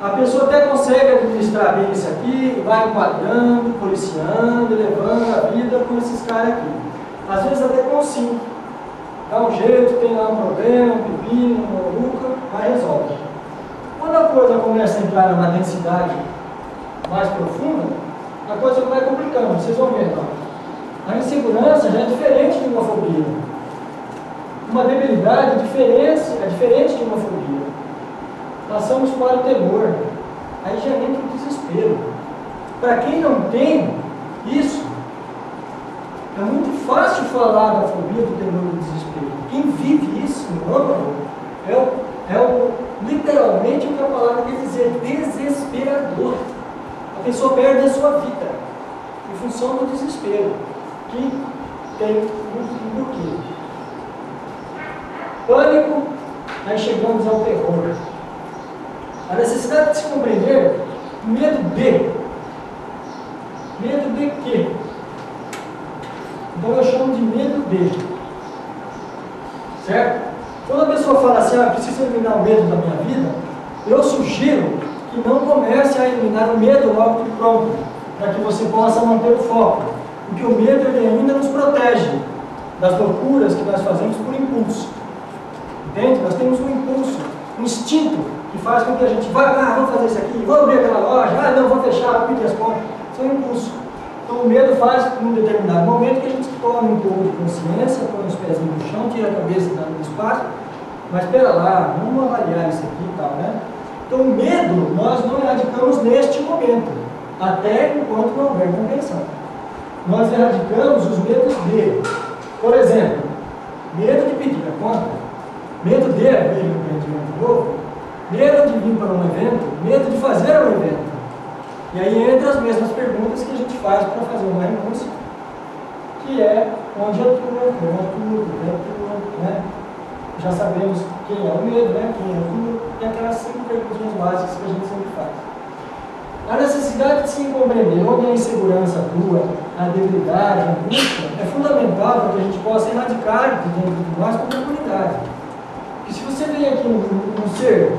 A pessoa até consegue administrar bem isso aqui, vai enquadrando, policiando, levando a vida com esses caras aqui. Às vezes até consigo. Dá um jeito, tem lá um problema, um pepino, uma moruca, mas resolve. Quando a coisa começa a entrar numa densidade mais profunda, a coisa vai complicando, vocês vão ver. Ó. A insegurança já é diferente de uma fobia. Uma debilidade é diferente de uma fobia. Passamos para o temor, aí já entra o desespero. Para quem não tem isso, é muito fácil falar da fobia, do temor e do desespero. Quem vive isso no âmago literalmente o que a palavra quer dizer, desesperador. A pessoa perde a sua vida em função do desespero, que tem um porquê. Pânico, aí chegamos ao terror. A necessidade de se compreender, medo de. Medo de quê? Então eu chamo de medo de. Certo? Quando a pessoa fala assim, eu preciso eliminar o medo da minha vida, eu sugiro que não comece a eliminar o medo logo de pronto, para que você possa manter o foco. Porque o medo ele ainda nos protege das loucuras que nós fazemos por impulso. Entende? Nós temos um impulso, um instinto, que faz com que a gente vá, vamos fazer isso aqui, vamos abrir aquela loja, não, vamos fechar, vamos pedir as contas. Isso é um impulso. Então o medo faz, num determinado momento, que a gente tome um pouco de consciência, põe os pezinhos no chão, tira a cabeça do espaço, mas espera lá, vamos avaliar isso aqui e tal, né? Então o medo nós não erradicamos neste momento, até enquanto não houver compreensão. Nós erradicamos os medos de, por exemplo, medo de pedir a conta, medo de abrir um empreendimento novo, medo de vir para um evento, medo de fazer um evento. E aí entra as mesmas perguntas que a gente faz para fazer uma renúncia, que é onde atua, né? Já sabemos quem é o medo, né? Quem é tudo, e aquelas 5 perguntas básicas que a gente sempre faz. A necessidade de se compreender onde a insegurança atua, a debilidade, a angústia, é fundamental para que a gente possa erradicar de dentro de nós com tranquilidade. Porque se você vem aqui um ser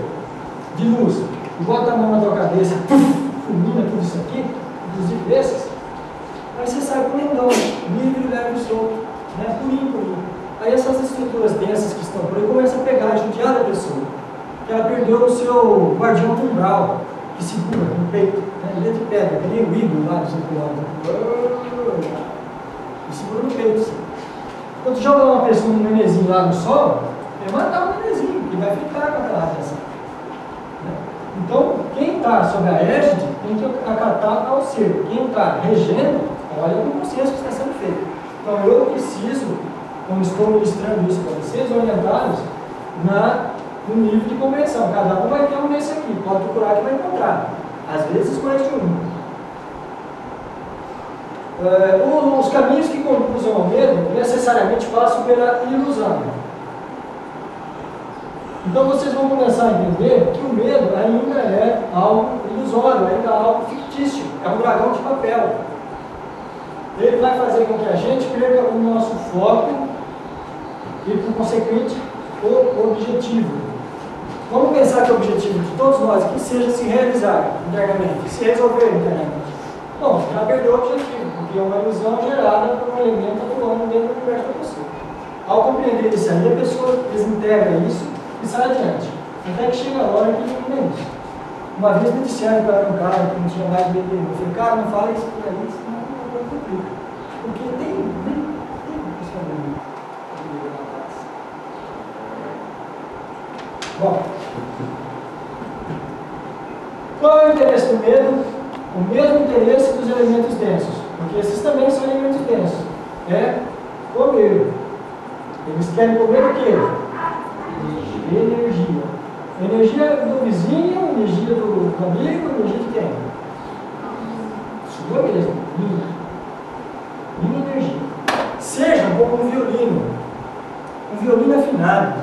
de luz e bota a mão na tua cabeça, fulmina tudo isso aqui, inclusive esses, aí você sai por lindão, livre, leve e solto, né? Purinho. Aí essas estruturas densas que estão por aí começam a pegar, a judiar da pessoa, que ela perdeu o seu guardião umbral, que segura no peito, né? Ele é de pedra, que nem o ídolo lá do seu piloto. E segura no peito. Assim. Quando joga uma pessoa no nenezinho lá no sol, é matar o nenezinho, que vai ficar com aquela radiação. Então, quem está sob a égide tem que acatar ao ser. Quem está regendo, olha com consciência que está sendo feito. Então, eu preciso, como estou ministrando isso para vocês, orientá-los no nível de compreensão. Cada um vai ter um desse aqui, pode procurar que vai encontrar. Às vezes, mais de um. Os caminhos que conduzem ao medo necessariamente passam pela ilusão. Então vocês vão começar a entender que o medo ainda é algo ilusório, ainda é algo fictício, é um dragão de papel. Ele vai fazer com que a gente perca o nosso foco e, por consequente, o objetivo. Vamos pensar que o objetivo de todos nós aqui seja se realizar internamente, se resolver internamente. Bom, já perdeu o objetivo, porque é uma ilusão gerada por um elemento atuando dentro do universo da pessoa. Ao compreender isso aí, a pessoa desintegra isso e sai adiante, até que chega a hora que ilumina isso. Uma vez me disseram que eu era um cara que não tinha mais medo de mim. Eu falei, cara, não fala isso por aí, senão não complica. Porque tem isso também. Bom, qual é o interesse do medo? O mesmo interesse dos elementos densos, porque esses também são elementos densos. É comer. Eles querem comer o quê? Energia. Energia do vizinho, energia do amigo, energia de quem? Sua mesmo. Minha energia. Seja como um violino. Um violino afinado.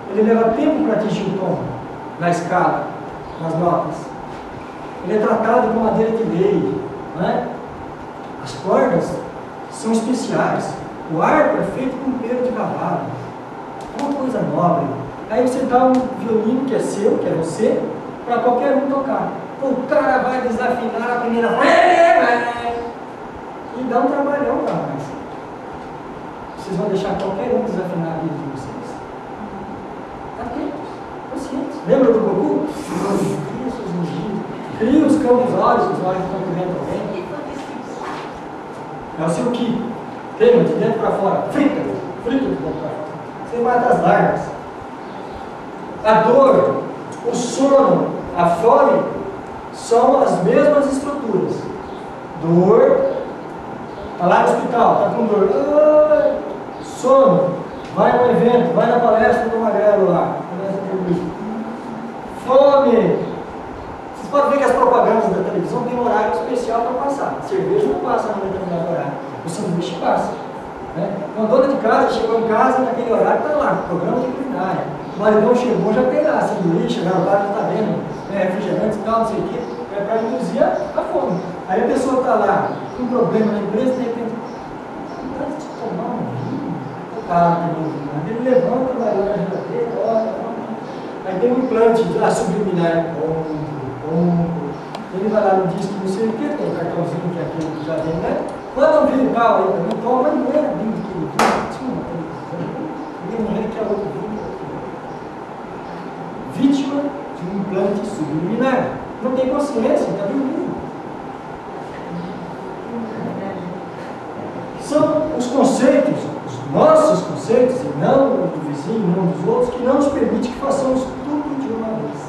Ele leva tempo para atingir o tom, na escala, nas notas. Ele é tratado com madeira de lei. Não é? As cordas são especiais. O arco é feito com pelo de cavalo. É uma coisa nobre. Aí você dá um violino que é seu, que é você, para qualquer um tocar. O cara vai desafinar a primeira vez e dá um trabalhão para nós. Vocês vão deixar qualquer um desafinar a vida de vocês. Atentos, conscientes. Lembra do Goku? Isso, os mugidos. Cria os campos olhos estão comendo alguém. É o seu ki. Queima de dentro para fora. Frita de dentro para fora. Você mata as larvas. A dor, o sono, a fome são as mesmas estruturas. Dor, está lá no hospital, está com dor. Ai, sono, vai no evento, vai na palestra do Magrelo lá. Fome. Vocês podem ver que as propagandas da televisão têm um horário especial para passar. A cerveja não passa no determinado horário. O sanduíche passa. Né? Uma dona de casa chegou em casa naquele horário, está lá, programa de culinária. O maridão chegou, já tem lá sanduíche, a garotada está vendo, refrigerantes e tal, não sei o quê, para induzir a fome. Aí a pessoa está lá com um problema na empresa, de repente, antes de tomar um vinho, ele levanta, vai lá na geladeira, olha, aí tem um implante subliminar, ele vai lá no disco, não sei o que, tem um cartãozinho que é aquele que já vem, né? Manda um vinho tal aí também, toma, mas não era vinho daquele vinho, tinha uma televisão, ninguém morrendo que é outro vinho. Vítima de um implante subliminar. Não tem consciência, está dormindo. São os conceitos, os nossos conceitos, e não do vizinho, não dos outros, que não nos permite que façamos tudo de uma vez.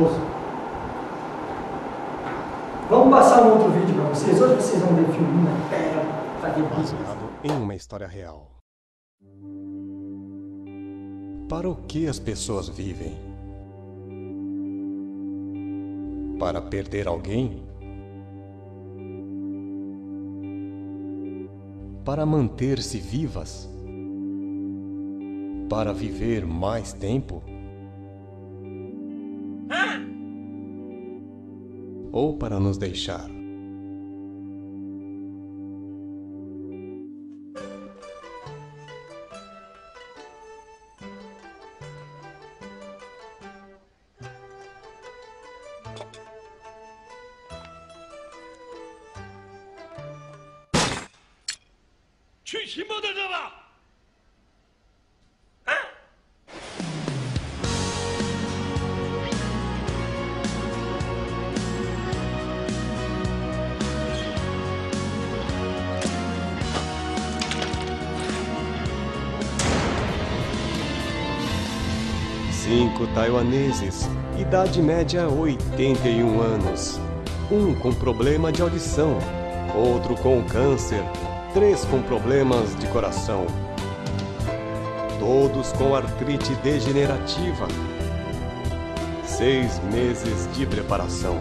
Ouça. Vamos passar um outro vídeo para vocês. Hoje vocês vão ver filminho na tela, fazer baseado em uma história real. Para o que as pessoas vivem? Para perder alguém? Para manter-se vivas? Para viver mais tempo? Ou para nos deixar? Cinco taiwaneses, idade média 81 anos. Um com problema de audição, outro com câncer, 3 com problemas de coração. Todos com artrite degenerativa. 6 meses de preparação.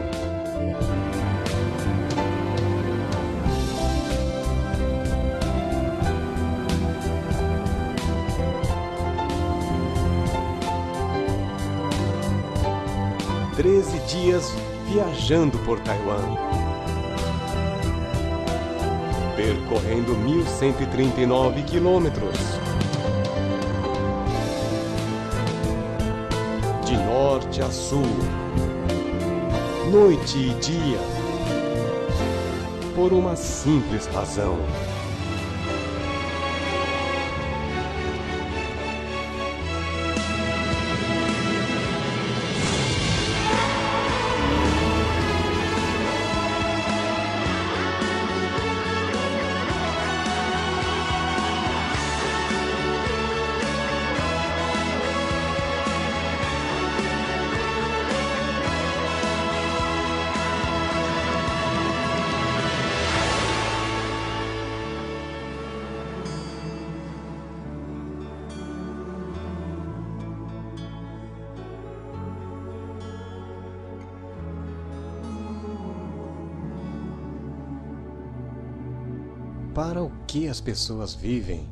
Dias viajando por Taiwan, percorrendo 1.139 quilômetros, de norte a sul, noite e dia, por uma simples razão. Para o que as pessoas vivem?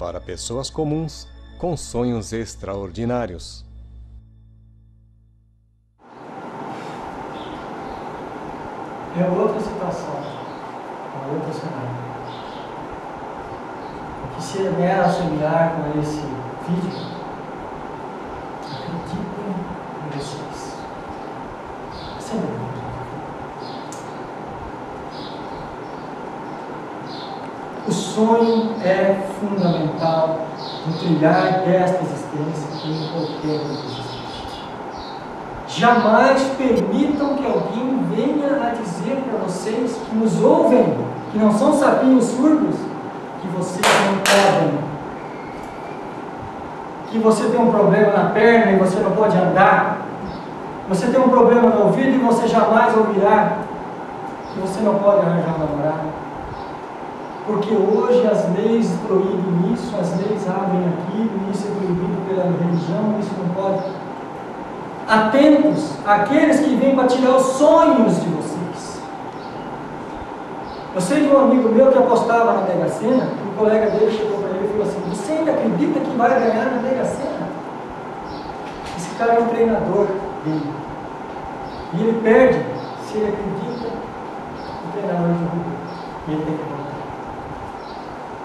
para pessoas comuns com sonhos extraordinários. É outra situação, é outro cenário. O que se é auxiliar com esse vídeo, acreditem em vocês. Essa é a verdade. O sonho é fundamental no trilhar desta existência e em qualquer outra existência. Jamais permitam que alguém venha a dizer para vocês que nos ouvem, que não são sapinhos surdos, que vocês não podem. Que você tem um problema na perna e você não pode andar. Você tem um problema no ouvido e você jamais ouvirá. Que você não pode arranjar um namorado. Porque hoje as leis proíbem isso, as leis abrem aquilo, isso é proibido pela religião, isso não pode. Atentos àqueles que vêm para tirar os sonhos de vocês. Eu sei de um amigo meu que apostava na Mega Sena, e um colega dele chegou para ele e falou assim: você ainda acredita que vai ganhar na Mega Sena? Esse cara é um treinador dele. E ele perde se ele acredita no treinador de rugby. E ele tem que voltar.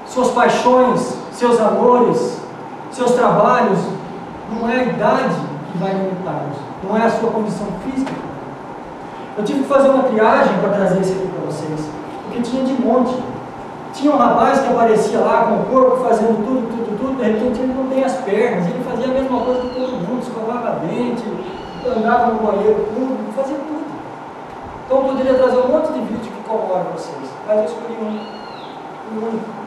Suas paixões, seus amores, seus trabalhos, não é a idade que vai limitá-los, não é a sua condição física. Eu tive que fazer uma triagem para trazer isso aqui para vocês, porque tinha de monte. Tinha um rapaz que aparecia lá com o corpo fazendo tudo, de repente ele não tem as pernas, ele fazia a mesma coisa que todo mundo, escovava dente, andava no banheiro público, fazia tudo. Então eu poderia trazer um monte de vídeo que incomoda vocês, mas eu escolhi um único.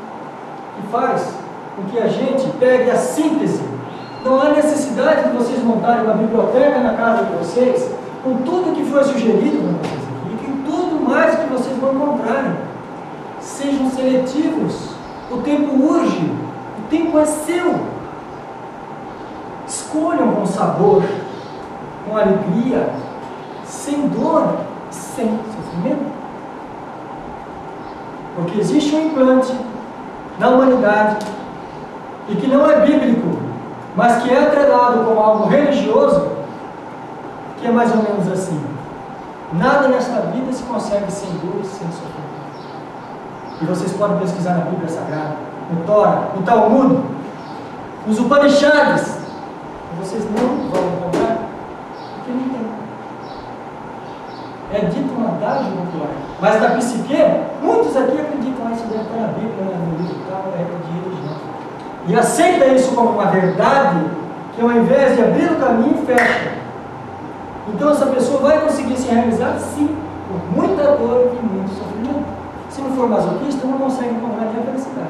Que faz com que a gente pegue a síntese. Não há necessidade de vocês montarem uma biblioteca na casa de vocês com tudo que foi sugerido para vocês aqui e com tudo mais que vocês vão encontrarem. Sejam seletivos. O tempo urge. O tempo é seu. Escolham com sabor, com alegria, sem dor, sem sofrimento. Porque existe um implante na humanidade, e que não é bíblico, mas que é atrelado com algo religioso, que é mais ou menos assim: nada nesta vida se consegue sem dor e sem sofrimento. E vocês podem pesquisar na Bíblia Sagrada, no Torá, no Talmud, nos Upanishads, e vocês não vão encontrar, porque não tem. É dito uma adágio popular, mas na psique, muitos aqui acreditam, isso deve estar na Bíblia, no livro e tal, é de religião. E aceita isso como uma verdade, que ao invés de abrir o caminho, fecha. Então essa pessoa vai conseguir se realizar, sim, por muita dor e muito sofrimento. Se não for masoquista, não consegue encontrar nem a felicidade.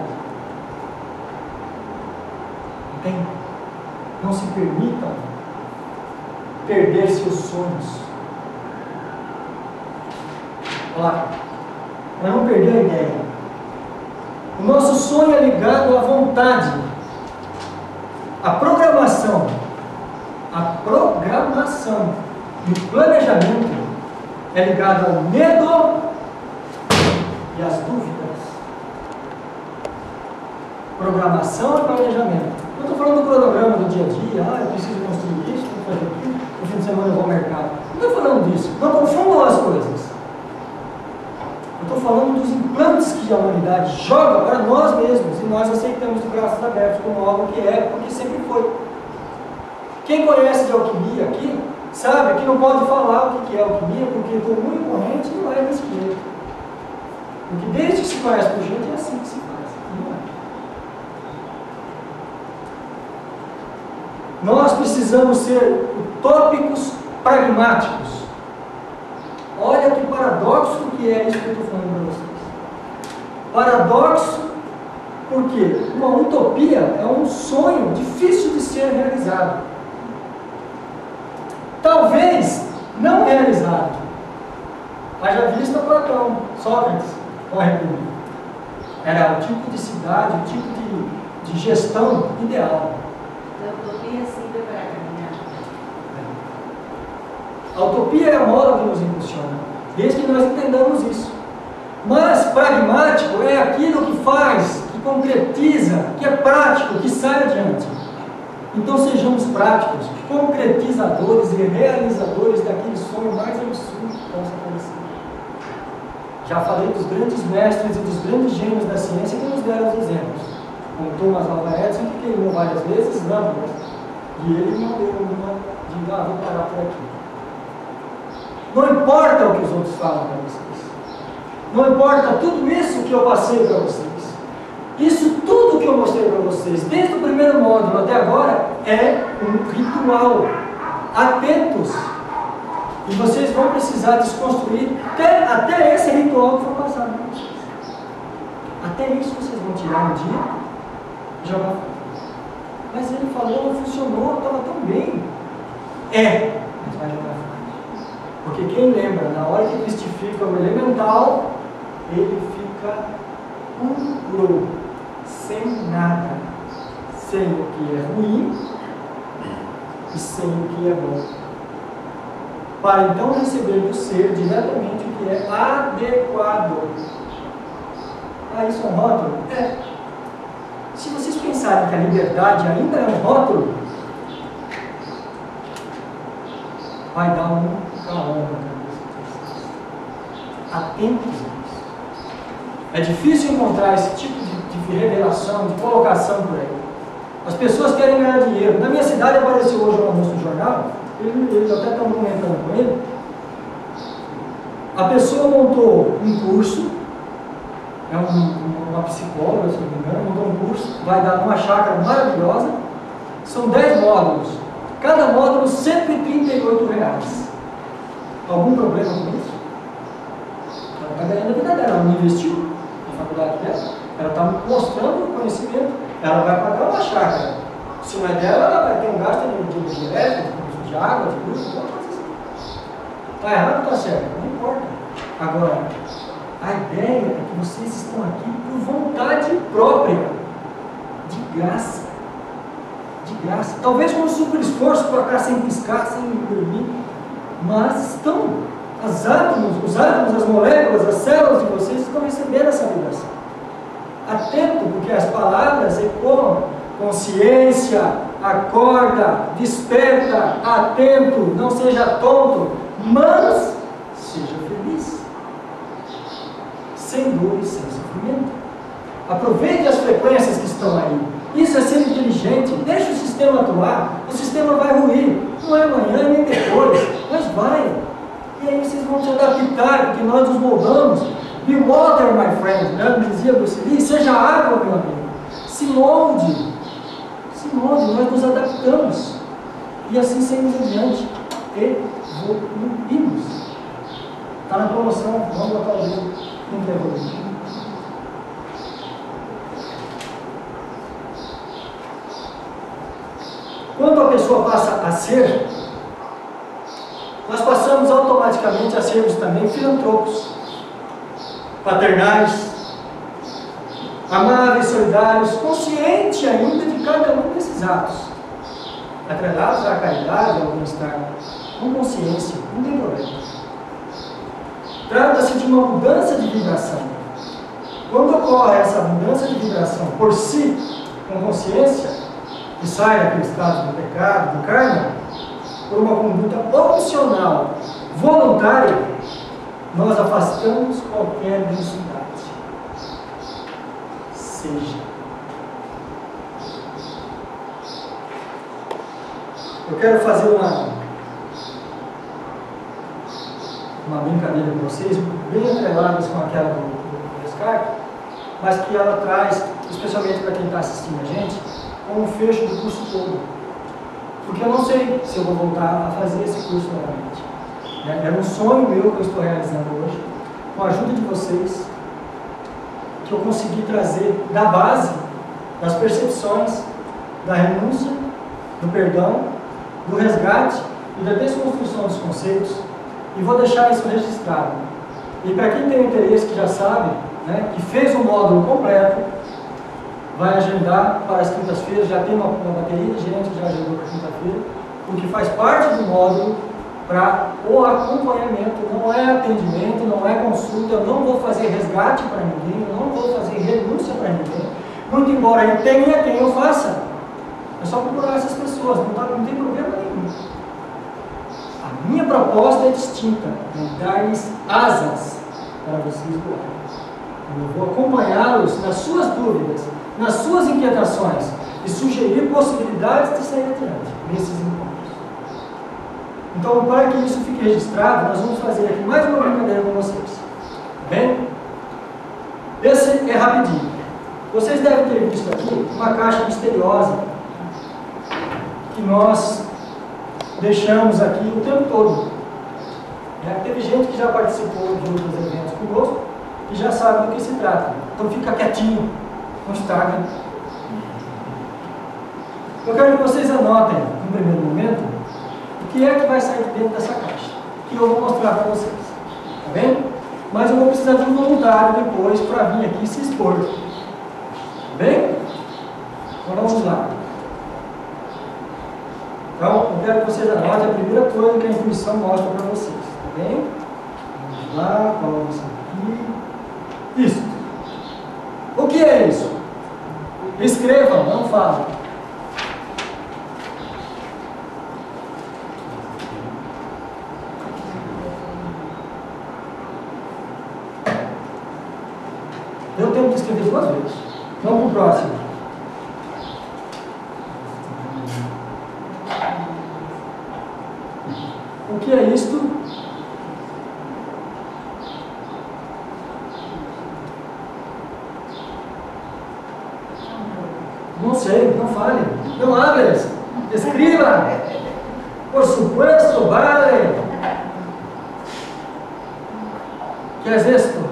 Entende? Não se permitam perder seus sonhos. Para não perder a ideia. O nosso sonho é ligado à vontade, à programação. A programação e o planejamento é ligado ao medo e às dúvidas. Programação e planejamento. Eu estou falando do cronograma do dia a dia. Eu preciso construir isso, vou fazer aquilo, no fim de semana eu vou ao mercado. Não estou falando disso. Não confundam as coisas. Eu estou falando dos implantes que a humanidade joga para nós mesmos, e nós aceitamos de braços abertos como algo que é, porque sempre foi. Quem conhece de alquimia aqui, sabe que não pode falar o que é alquimia, porque comum e corrente não é desse jeito. Porque desde que se conhece por gente, é assim que se faz. Não é. Nós precisamos ser utópicos pragmáticos. Olha que paradoxo que é isso que eu estou falando para vocês. Paradoxo porque uma utopia é um sonho difícil de ser realizado. Talvez não realizado. Haja vista Platão, Sócrates, com a República. Era o tipo de cidade, o tipo de gestão ideal. A utopia sempre vai caminhar. A utopia é a mola que nos impulsiona, desde que nós entendamos isso. Mas pragmático é aquilo que faz que concretiza, que é prático, que sai adiante. Então sejamos práticos, concretizadores e realizadores daquele sonho mais absurdo que possa aparecer. Já falei dos grandes mestres e dos grandes gênios da ciência que nos deram os exemplos. Como Thomas Alva Edison, que queimou várias vezes lâmpadas, e ele não deu uma de vou parar por aqui. Não importa o que os outros falam para vocês. Não importa tudo isso que eu passei para vocês. Isso tudo que eu mostrei para vocês, desde o primeiro módulo até agora, é um ritual. Atentos! E vocês vão precisar desconstruir até esse ritual que foi passado para vocês. Até isso vocês vão tirar um dia e jogar fora. Mas ele falou, não funcionou, estava tão bem. Mas vai jogar fora. Porque quem lembra, na hora que testifica o elemental, ele fica puro, sem nada, sem o que é ruim e sem o que é bom, para então receber do ser diretamente o que é adequado. Isso é um rótulo? Se vocês pensarem que a liberdade ainda é um rótulo, vai dar um calão na cabeça de vocês. Atentos a isso. É difícil encontrar esse tipo de revelação, de colocação por aí. As pessoas querem ganhar dinheiro. Na minha cidade apareceu hoje um anúncio no jornal, eles até estão comentando com ele. A pessoa montou um curso, é uma psicóloga, se não me engano, montou um curso, vai dar numa chácara maravilhosa, são 10 módulos, cada módulo R$ 138. Algum problema com isso? Ela está ganhando a vida dela, ela não investiu na faculdade dela, ela está mostrando o conhecimento, ela vai pagar uma chácara. Se não é dela, ela vai ter um gasto de energia elétrica, de água, de luz, alguma coisa assim. Está errado ou está certo? Não importa. Agora, a ideia é que vocês estão aqui por vontade própria, de graça. De graça. Talvez com um super esforço para cá sem piscar, sem dormir, mas estão. Os átomos, as moléculas, as células de vocês estão recebendo essa vibração. Atento, porque as palavras ecoam. Consciência, acorda, desperta, atento, não seja tonto, mas seja feliz. Sem dor e sem sofrimento. Aproveite as frequências que estão aí. Isso é ser inteligente. Deixa o sistema atuar. O sistema vai ruir. Não é amanhã nem depois, mas vai. E aí vocês vão se adaptar, porque nós nos moldamos. Be water, my friend, né? Dizia Bruce Lee, seja água, meu amigo. Se molde. Se molde, nós nos adaptamos. E assim seguimos adiante. Evoluímos. Está na promoção, vamos botar o dedo no que evoluir. Quando a pessoa passa a ser, nós passamos automaticamente a sermos também filantropos, paternais, amáveis, solidários, consciente ainda de cada um desses atos, atrelados à caridade, ao bem-estar, com consciência, não tem problema. Trata-se de uma mudança de vibração. Quando ocorre essa mudança de vibração por si, com consciência, que sai daquele estado do pecado, do karma, por uma conduta opcional, voluntária, nós afastamos qualquer densidade. Seja. Eu quero fazer uma brincadeira com vocês, bem atreladas com aquela do Descartes, mas que ela traz, especialmente para quem está assistindo a gente, como um fecho do curso todo. Porque eu não sei se eu vou voltar a fazer esse curso novamente. Era um sonho meu que eu estou realizando hoje, com a ajuda de vocês, que eu consegui trazer da base, das percepções, da renúncia, do perdão, do resgate e da desconstrução dos conceitos, e vou deixar isso registrado. E para quem tem interesse, que já sabe, né, que fez o módulo completo, vai agendar para as quintas-feiras, já tem uma bateria de gente que já agendou para quinta-feira, porque faz parte do módulo para o acompanhamento, não é atendimento, não é consulta, eu não vou fazer resgate para ninguém, eu não vou fazer renúncia para ninguém, Muito embora ele tenha quem o faça, é só procurar essas pessoas, não tem problema nenhum. A minha proposta é distinta, é dar-lhes asas para vocês voarem. Eu vou acompanhá-los nas suas dúvidas, nas suas inquietações e sugerir possibilidades de sair adiante nesses encontros. Então, para que isso fique registrado, nós vamos fazer aqui mais uma brincadeira com vocês. Tá bem? Esse é rapidinho. Vocês devem ter visto aqui uma caixa misteriosa que nós deixamos aqui o tempo todo. Teve gente que já participou de outros eventos conosco e já sabe do que se trata. Então fica quietinho, não estraga. Eu quero que vocês anotem, no primeiro momento, o que é que vai sair dentro dessa caixa, que eu vou mostrar para vocês. Tá bem? Mas eu vou precisar de um voluntário depois para vir aqui se expor. Tá bem? Então vamos lá. Então, eu quero que vocês anotem a primeira coisa que a intuição mostra para vocês. Tá bem? Vamos lá, coloca isso aqui. Isso. O que é isso? Escrevam, não falem. Eu tenho que escrever 2 vezes. Vamos para o próximo. O que é isto? Não sei, não fale. Não hables. Escriba. Por supuesto, vale. ¿Qué es esto?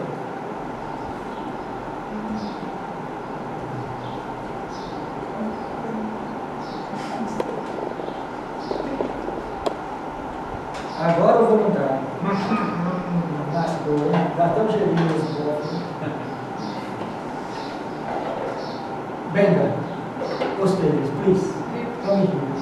Agora eu vou mudar. Dá até um gelinho nesse bloco. Venga. Gostei, please. Come here.